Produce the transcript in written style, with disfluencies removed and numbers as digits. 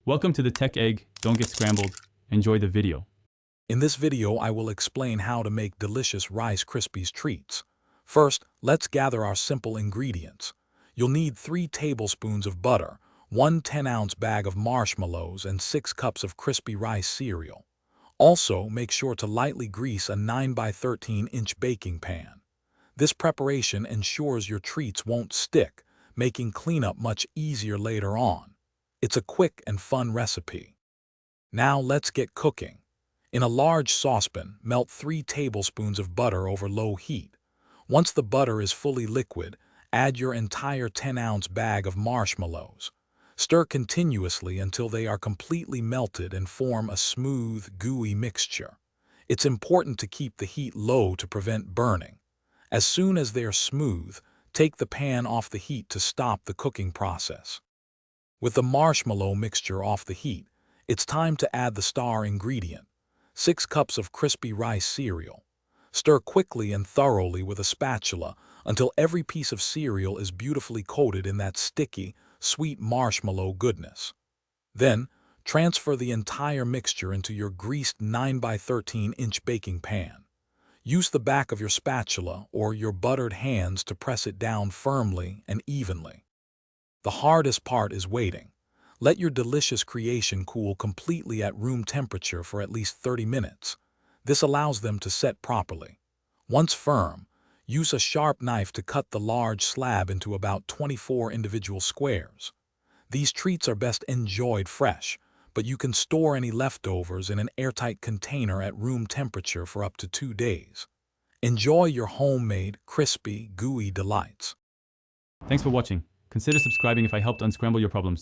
Welcome to the Tech Egg. Don't get scrambled. Enjoy the video. In this video, I will explain how to make delicious Rice Krispies treats. First, let's gather our simple ingredients. You'll need 3 tablespoons of butter, 1 10-ounce bag of marshmallows, and 6 cups of crispy rice cereal. Also, make sure to lightly grease a 9 by 13-inch baking pan. This preparation ensures your treats won't stick, making cleanup much easier later on. It's a quick and fun recipe. Now let's get cooking. In a large saucepan, melt 3 tablespoons of butter over low heat. Once the butter is fully liquid, add your entire 10-ounce bag of marshmallows. Stir continuously until they are completely melted and form a smooth, gooey mixture. It's important to keep the heat low to prevent burning. As soon as they are smooth, take the pan off the heat to stop the cooking process. With the marshmallow mixture off the heat, it's time to add the star ingredient, 6 cups of crispy rice cereal. Stir quickly and thoroughly with a spatula until every piece of cereal is beautifully coated in that sticky, sweet marshmallow goodness. Then, transfer the entire mixture into your greased 9 by 13-inch baking pan. Use the back of your spatula or your buttered hands to press it down firmly and evenly. The hardest part is waiting. Let your delicious creation cool completely at room temperature for at least 30 minutes. This allows them to set properly. Once firm, use a sharp knife to cut the large slab into about 24 individual squares. These treats are best enjoyed fresh, but you can store any leftovers in an airtight container at room temperature for up to 2 days. Enjoy your homemade, crispy, gooey delights. Thanks for watching. Consider subscribing if I helped unscramble your problems.